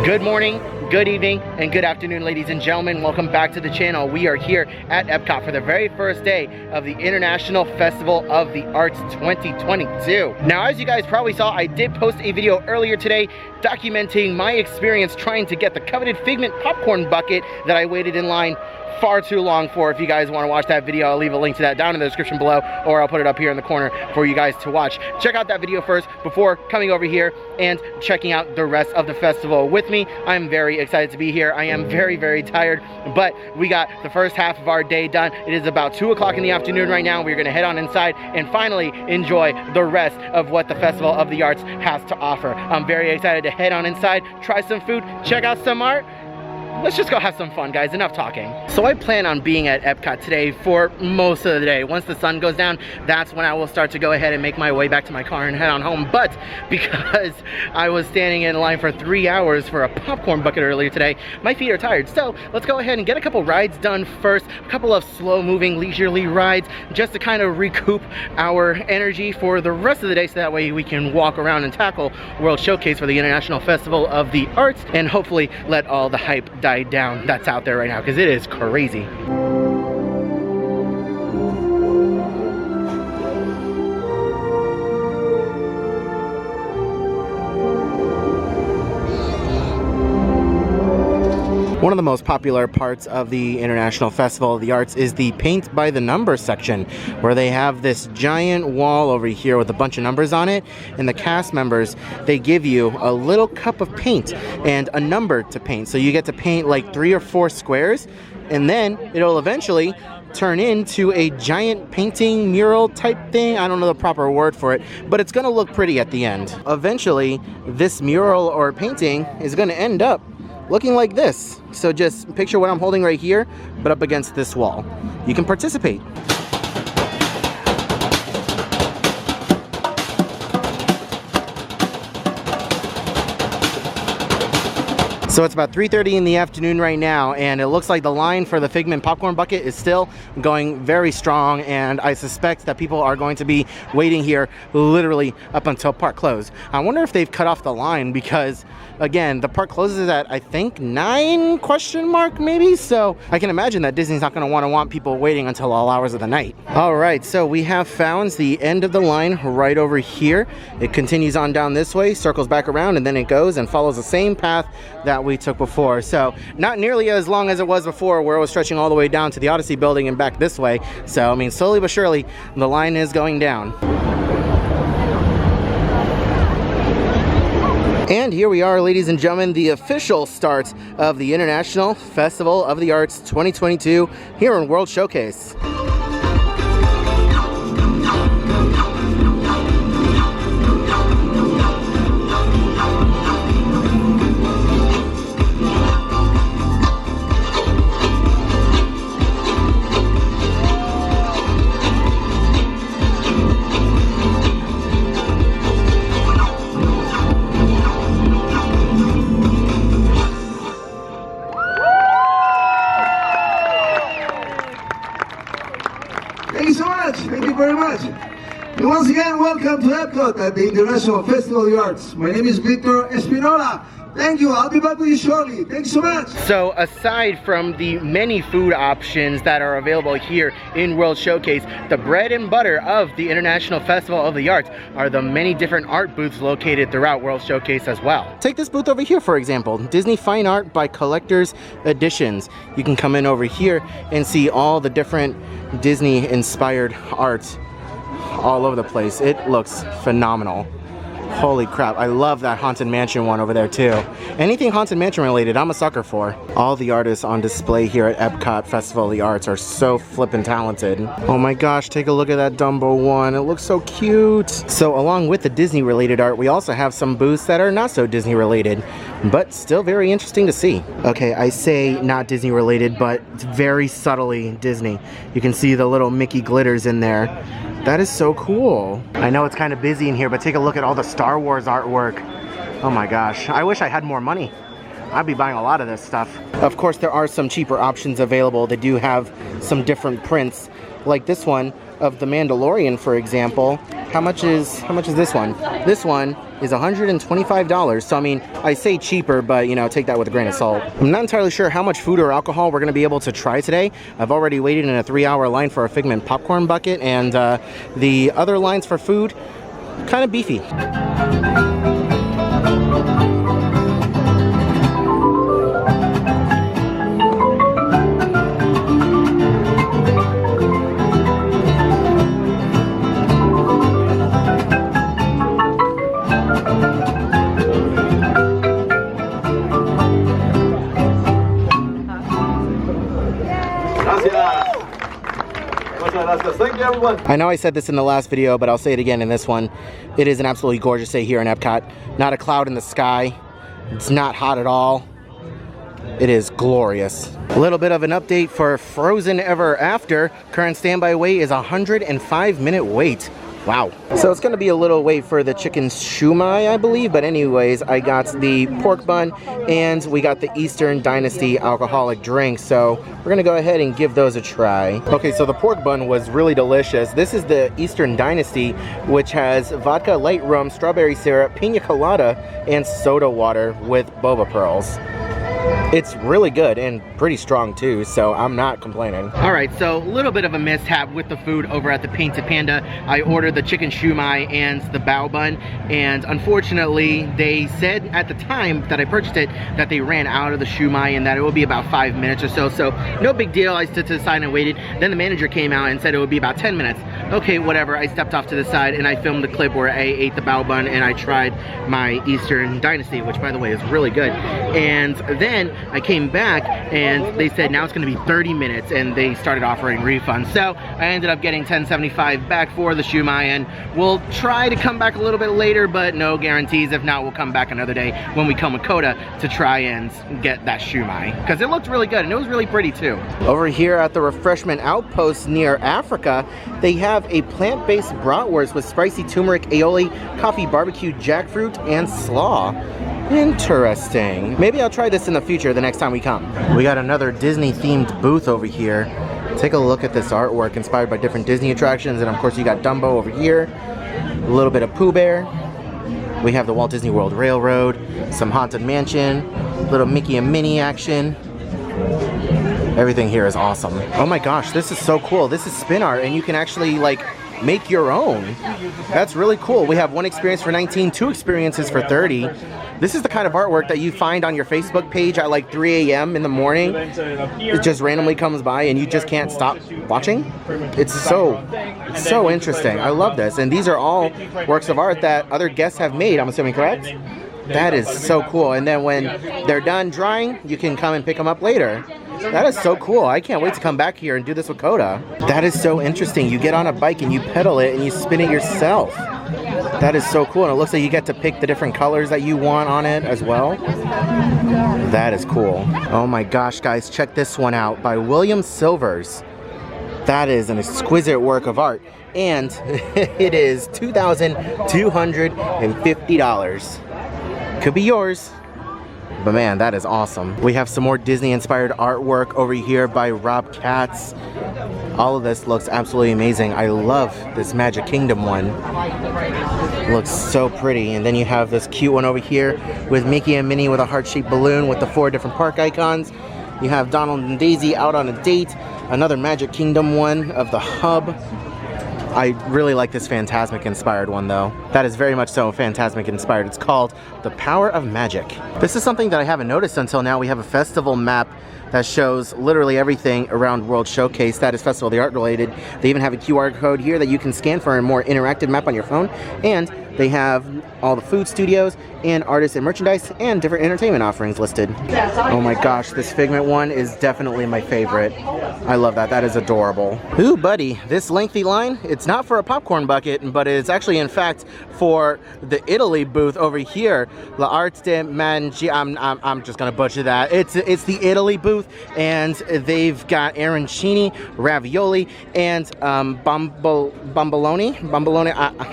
Good morning, good evening, and good afternoon, ladies and gentlemen. Welcome back to the channel. We are here at Epcot for the very first day of the International Festival of the Arts 2022. Now, as you guys probably saw, I did post a video earlier today documenting my experience trying to get the coveted Figment popcorn bucket that I waited in line far too long for. If you guys want to watch that video, I'll leave a link to that down in the description below, or I'll put it up here in the corner for you guys to watch. Check out that video first before coming over here and checking out the rest of the festival with me. I'm very excited to be here. I am very, very tired, but we got the first half of our day done. It is about 2 o'clock in the afternoon right now. We're gonna head on inside and finally enjoy the rest of what the Festival of the Arts has to offer. I'm very excited to head on inside, try some food, check out some art. Let's just go have some fun, guys. Enough talking. So I plan on being at Epcot today for most of the day. Once the sun goes down, that's when I will start to go ahead and make my way back to my car and head on home. But because I was standing in line for 3 hours for a popcorn bucket earlier today, my feet are tired. So let's go ahead and get a couple rides done first. A couple of slow-moving, leisurely rides just to kind of recoup our energy for the rest of the day, so that way we can walk around and tackle World Showcase for the International Festival of the Arts and hopefully let all the hype die down that's out there right now, because it is crazy. One of the most popular parts of the International Festival of the Arts is the paint by the number section, where they have this giant wall over here with a bunch of numbers on it, and the cast members, they give you a little cup of paint and a number to paint. So you get to paint like 3 or 4 squares, and then it'll eventually turn into a giant painting mural type thing. I don't know the proper word for it, but it's gonna look pretty at the end. Eventually, this mural or painting is gonna end up looking like this. So just picture what I'm holding right here, but up against this wall. You can participate. So it's about 3:30 in the afternoon right now, and it looks like the line for the Figment popcorn bucket is still going very strong, and I suspect that people are going to be waiting here literally up until park close. I wonder if they've cut off the line, because again, the park closes at, I think, 9 question mark maybe, so I can imagine that Disney's not going to want people waiting until all hours of the night. All right, so we have found the end of the line right over here. It continues on down this way, circles back around, and then it goes and follows the same path that we took before. So not nearly as long as it was before, where it was stretching all the way down to the Odyssey building and back this way. So I mean, slowly but surely the line is going down. And here we are, ladies and gentlemen, the official start of the International Festival of the Arts 2022 here in World Showcase. Thank you very much. And once again, welcome to Epcot at the International Festival of the Arts. My name is Victor Espinola. Thank you. I'll be back with you shortly. Thank you so much. So aside from the many food options that are available here in World Showcase, the bread and butter of the International Festival of the Arts are the many different art booths located throughout World Showcase as well. Take this booth over here, for example, Disney Fine Art by Collector's Editions. You can come in over here and see all the different Disney inspired art all over the place. It looks phenomenal. Holy crap, I love that Haunted Mansion one over there too. Anything Haunted Mansion related, I'm a sucker for. All the artists on display here at Epcot Festival of the Arts are so flippin' talented. Oh my gosh, take a look at that Dumbo one. It looks so cute. So along with the Disney related art, we also have some booths that are not so Disney related, but still very interesting to see. Okay, I say not Disney related, but it's very subtly Disney. You can see the little Mickey glitters in there. That is so cool. I know it's kind of busy in here, but take a look at all the Star Wars artwork. Oh my gosh, I wish I had more money. I'd be buying a lot of this stuff. Of course, there are some cheaper options available. They do have some different prints, like this one of The Mandalorian, for example, how much is this one? This one is $125. So I mean, I say cheaper, but you know, take that with a grain of salt. I'm not entirely sure how much food or alcohol we're gonna be able to try today. I've already waited in a 3-hour line for a Figment popcorn bucket, and the other lines for food, kind of beefy. Thank you, everyone. I know I said this in the last video, but I'll say it again in this one. It is an absolutely gorgeous day here in Epcot. Not a cloud in the sky. It's not hot at all. It is glorious. A little bit of an update for Frozen Ever After. Current standby wait is a 105-minute wait. Wow. So it's going to be a little wait for the chicken shumai, I believe. But anyways, I got the pork bun and we got the Eastern Dynasty alcoholic drink. So we're going to go ahead and give those a try. Okay, so the pork bun was really delicious. This is the Eastern Dynasty, which has vodka, light rum, strawberry syrup, pina colada, and soda water with boba pearls. It's really good and pretty strong too, so I'm not complaining. All right, so a little bit of a mishap with the food over at the Painted Panda. I ordered the chicken shumai and the bao bun, and unfortunately they said at the time that I purchased it that they ran out of the shumai and that it would be about 5 minutes or so. So no big deal, I stood to the side and waited. Then the manager came out and said it would be about 10 minutes. Okay, whatever, I stepped off to the side and I filmed the clip where I ate the bao bun and I tried my Eastern Dynasty, which by the way is really good. And then I came back and they said now it's going to be 30 minutes and they started offering refunds. So I ended up getting $10.75 back for the shumai, and we'll try to come back a little bit later, but no guarantees. If not, we'll come back another day when we come with Coda to try and get that shumai, because it looked really good and it was really pretty too. Over here at the refreshment outpost near Africa, they have a plant-based bratwurst with spicy turmeric aioli, coffee, barbecue, jackfruit, and slaw. Interesting. Maybe I'll try this in the future the next time we come. We got another Disney themed booth over here. Take a look at this artwork inspired by different Disney attractions, and of course you got Dumbo over here, a little bit of Pooh Bear. We have the Walt Disney World Railroad, some Haunted Mansion, little Mickey and Minnie action. Everything here is awesome. Oh my gosh, this is so cool. This is spin art and you can actually like make your own. That's really cool. We have one experience for 19, two experiences for 30. This is the kind of artwork that you find on your Facebook page at like 3 a.m. in the morning. It just randomly comes by and you just can't stop watching. It's so interesting. I love this. And these are all works of art that other guests have made, I'm assuming, correct? That is so cool. And then when they're done drying, you can come and pick them up later. That is so cool. I can't wait to come back here and do this with Coda. That is so interesting. You get on a bike and you pedal it and you spin it yourself. That is so cool. And it looks like you get to pick the different colors that you want on it as well. That is cool. Oh my gosh, guys, check this one out by William Silvers. That is an exquisite work of art. And it is $2,250. Could be yours. But man, that is awesome. We have some more Disney-inspired artwork over here by Rob Katz. All of this looks absolutely amazing. I love this Magic Kingdom one. It looks so pretty. And then you have this cute one over here with Mickey and Minnie with a heart-shaped balloon with the 4 different park icons. You have Donald and Daisy out on a date. Another Magic Kingdom one of the hub. I really like this Fantasmic inspired one though. That is very much so Fantasmic inspired. It's called The Power of Magic. This is something that I haven't noticed until now. We have a festival map that shows literally everything around World Showcase that is Festival of the Art related. They even have a QR code here that you can scan for a more interactive map on your phone. And they have all the food studios and artists and merchandise and different entertainment offerings listed. Oh my gosh, this Figment one is definitely my favorite. I love that. That is adorable. Ooh, buddy, this lengthy line, it's not for a popcorn bucket, but it's actually in fact for the Italy booth over here. L'Arte de Mangi, I'm just gonna butcher that. It's the Italy booth, and they've got arancini, ravioli, and bomboloni.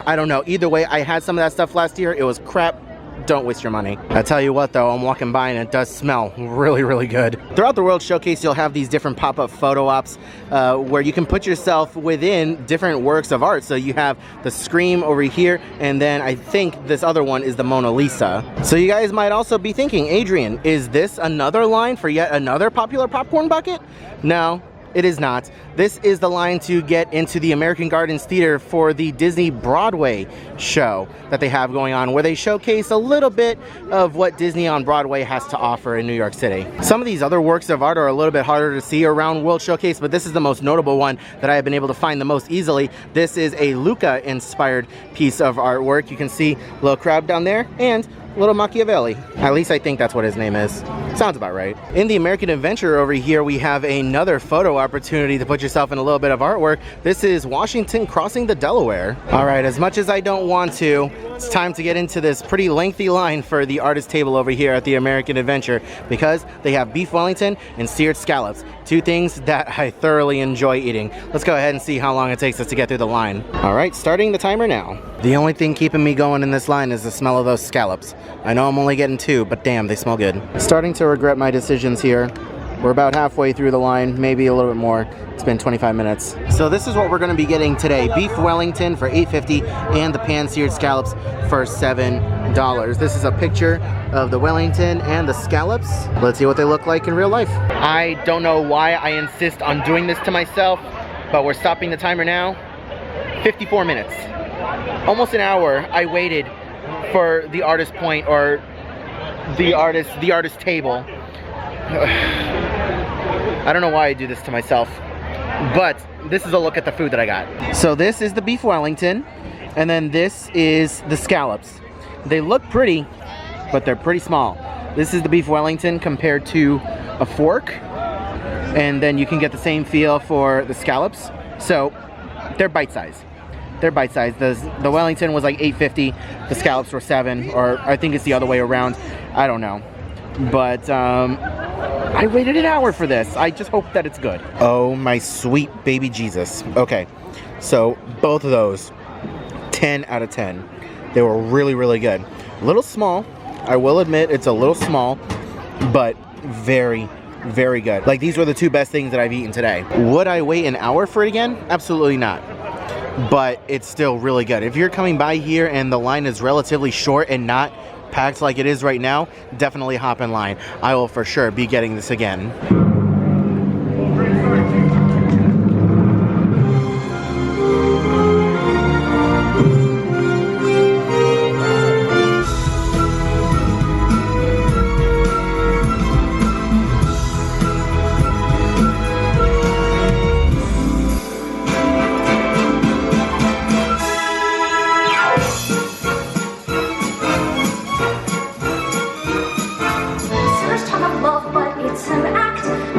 I don't know. Either way, I had some of that stuff last year. It was crap. don't waste your money. I tell you what though, I'm walking by and it does smell really, really good. Throughout the World Showcase, you'll have these different pop-up photo ops where you can put yourself within different works of art. So you have the Scream over here, and then I think this other one is the Mona Lisa. So you guys might also be thinking, Adrian, is this another line for yet another popular popcorn bucket? No. It is not. This is the line to get into the American Gardens Theater for the Disney Broadway show that they have going on, where they showcase a little bit of what Disney on Broadway has to offer in New York City. Some of these other works of art are a little bit harder to see around World Showcase, but this is the most notable one that I have been able to find the most easily. This is a Luca-inspired piece of artwork. You can see a little crowd down there and little Machiavelli. At least I think that's what his name is. Sounds about right. In the American Adventure over here, we have another photo opportunity to put yourself in a little bit of artwork. This is Washington crossing the Delaware. All right, as much as I don't want to, it's time to get into this pretty lengthy line for the artist table over here at the American Adventure, because they have beef Wellington and seared scallops, two things that I thoroughly enjoy eating. Let's go ahead and see how long it takes us to get through the line. All right, starting the timer now. The only thing keeping me going in this line is the smell of those scallops. I know I'm only getting two, but damn, they smell good. Starting to regret my decisions here. We're about halfway through the line, maybe a little bit more. It's been 25 minutes. So this is what we're gonna be getting today. Beef Wellington for $8.50 and the pan-seared scallops for $7. This is a picture of the Wellington and the scallops. Let's see what they look like in real life. I don't know why I insist on doing this to myself, but we're stopping the timer now. 54 minutes. Almost an hour I waited for the artist point, or the artist table. I don't know why I do this to myself, but this is a look at the food that I got. So this is the beef Wellington, and then this is the scallops. They look pretty, but they're pretty small. This is the beef Wellington compared to a fork, and then you can get the same feel for the scallops. So they're bite-sized. They're bite-sized. The Wellington was like $8.50. The scallops were $7, or I think it's the other way around. I don't know. But I waited an hour for this. I just hope that it's good. Oh my sweet baby Jesus. Okay, so both of those, 10 out of 10. They were really, really good. A little small. I will admit it's a little small, but very, very good. Like, these were the two best things that I've eaten today. Would I wait an hour for it again? Absolutely not. But it's still really good. If you're coming by here and the line is relatively short and not packed like it is right now, definitely hop in line. I will for sure be getting this again. Search talk of love, but it's an act.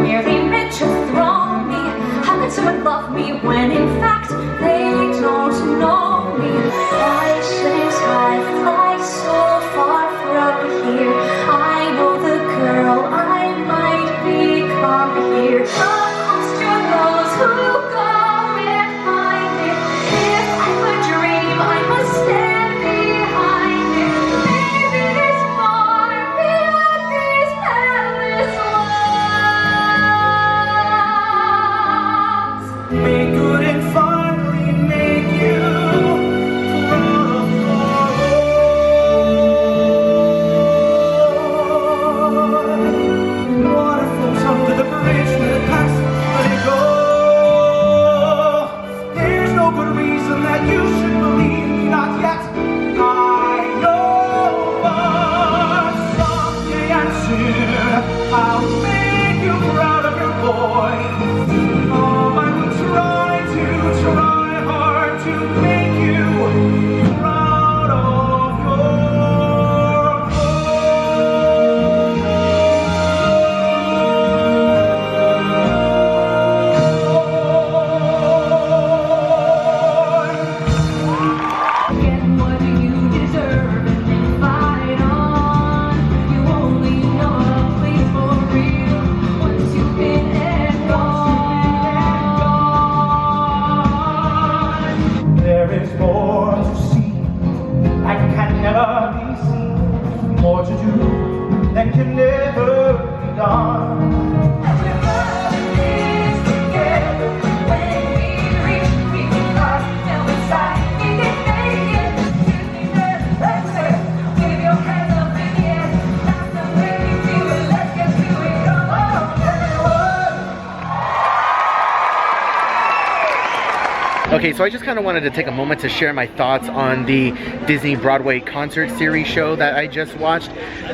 Okay, so I just kind of wanted to take a moment to share my thoughts on the Disney Broadway concert series show that I just watched.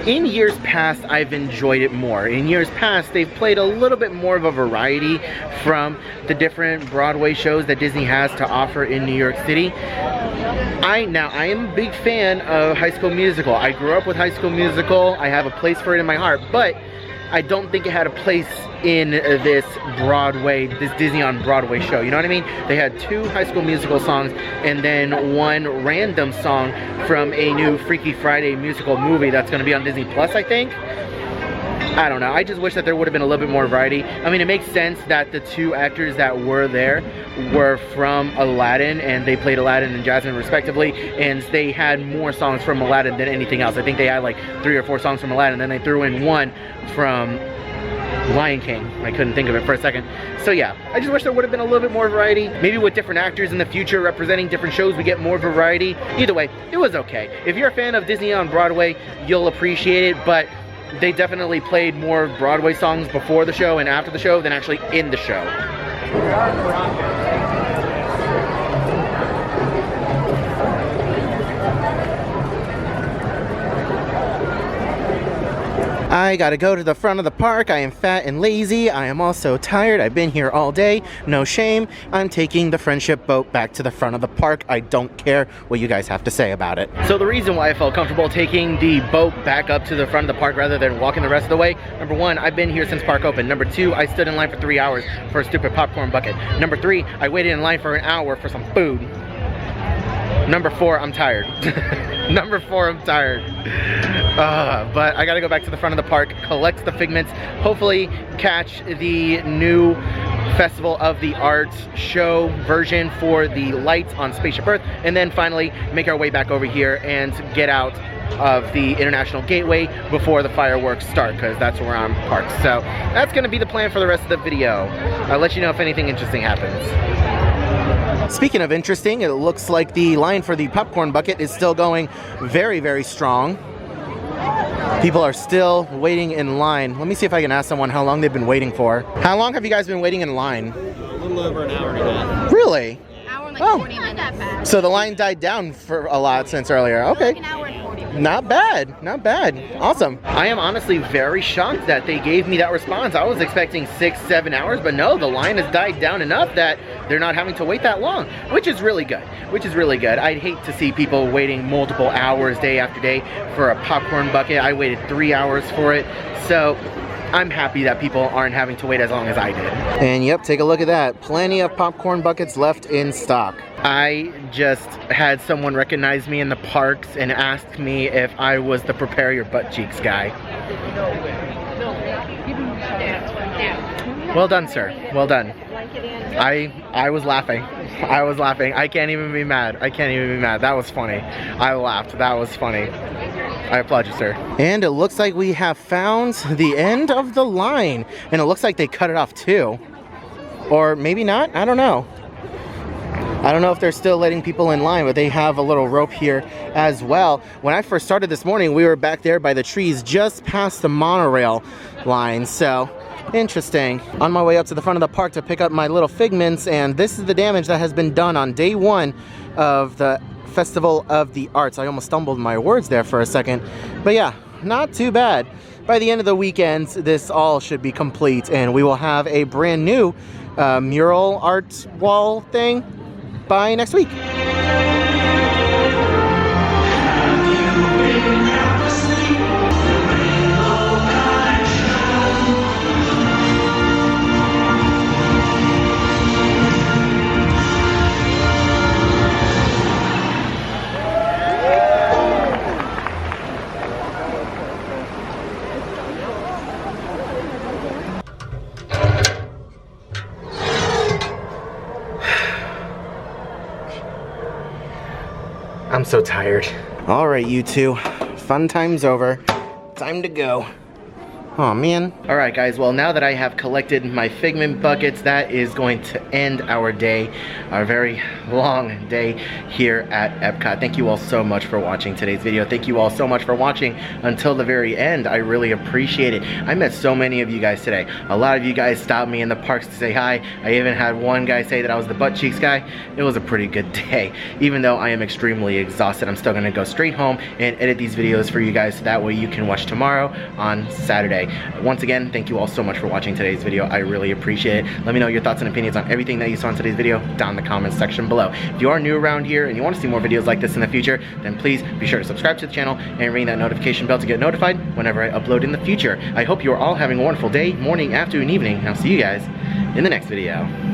In years past, I've enjoyed it more. In years past, they've played a little bit more of a variety from the different Broadway shows that Disney has to offer in New York City. I am a big fan of High School Musical. I grew up with High School Musical. I have a place for it in my heart, but I don't think it had a place in this Disney on Broadway show. You know what I mean? They had 2 High School Musical songs and then 1 random song from a new Freaky Friday musical movie that's going to be on Disney Plus, I think. I don't know. I just wish that there would have been a little bit more variety. I mean, it makes sense that the 2 actors that were there were from Aladdin, and they played Aladdin and Jasmine respectively, and they had more songs from Aladdin than anything else. I think they had like 3 or 4 songs from Aladdin, and then they threw in 1 from Lion King. I couldn't think of it for a second. So yeah, I just wish there would have been a little bit more variety. Maybe with different actors in the future representing different shows, we get more variety. Either way, it was okay. If you're a fan of Disney on Broadway, you'll appreciate it, but they definitely played more Broadway songs before the show and after the show than actually in the show. I gotta go to the front of the park. I am fat and lazy. I am also tired. I've been here all day. No shame. I'm taking the friendship boat back to the front of the park. I don't care what you guys have to say about it. So the reason why I felt comfortable taking the boat back up to the front of the park rather than walking the rest of the way, number 1, I've been here since park opened. Number 2, I stood in line for 3 hours for a stupid popcorn bucket. Number 3, I waited in line for an hour for some food. Number 4, I'm tired. Number 4, I'm tired. But I gotta go back to the front of the park, collect the figments, hopefully catch the new Festival of the Arts show version for the lights on Spaceship Earth, and then finally make our way back over here and get out of the International Gateway before the fireworks start, because that's where I'm parked. So that's gonna be the plan for the rest of the video. I'll let you know if anything interesting happens. Speaking of interesting, it looks like the line for the popcorn bucket is still going very, very strong. People are still waiting in line. Let me see if I can ask someone how long they've been waiting for. How long have you guys been waiting in line? A little over an hour and a half. Really? Hour and like 40 minutes. So the line died down for a lot since earlier. Okay. Like an hour and 40 minutes. Not bad, not bad. Awesome. I am honestly very shocked that they gave me that response. I was expecting 6-7 hours, but no, the line has died down enough that they're not having to wait that long, which is really good. I'd hate to see people waiting multiple hours day after day for a popcorn bucket. I waited 3 hours for it, so I'm happy that people aren't having to wait as long as I did. And yep, take a look at that. Plenty of popcorn buckets left in stock. I just had someone recognize me in the parks and ask me if I was the prepare your butt cheeks guy. Well done, sir. Well done. I was laughing. I can't even be mad. That was funny. I laughed. That was funny. I applaud you, sir. And it looks like we have found the end of the line. And it looks like they cut it off too. Or maybe not. I don't know. I don't know if they're still letting people in line, but they have a little rope here as well. When I first started this morning, we were back there by the trees just past the monorail line. So interesting. On my way up to the front of the park to pick up my little figments, and this is the damage that has been done on day 1 of the Festival of the Arts. I almost stumbled my words there for a second. But yeah, not too bad. By the end of the weekend, this all should be complete, and we will have a brand new mural art wall thing by next week. I'm so tired. All right, you two. Fun time's over. Time to go. Oh man. Alright guys, well now that I have collected my Figment buckets, that is going to end our day, our very long day here at Epcot. Thank you all so much for watching today's video. Thank you all so much for watching until the very end. I really appreciate it. I met so many of you guys today. A lot of you guys stopped me in the parks to say hi. I even had one guy say that I was the butt cheeks guy. It was a pretty good day. Even though I am extremely exhausted, I'm still gonna go straight home and edit these videos for you guys so that way you can watch tomorrow on Saturday. Once again, thank you all so much for watching today's video. I really appreciate it. Let me know your thoughts and opinions on everything that you saw in today's video down in the comments section below. If you are new around here and you want to see more videos like this in the future, then please be sure to subscribe to the channel and ring that notification bell to get notified whenever I upload in the future. I hope you are all having a wonderful day, morning, afternoon, evening, and I'll see you guys in the next video.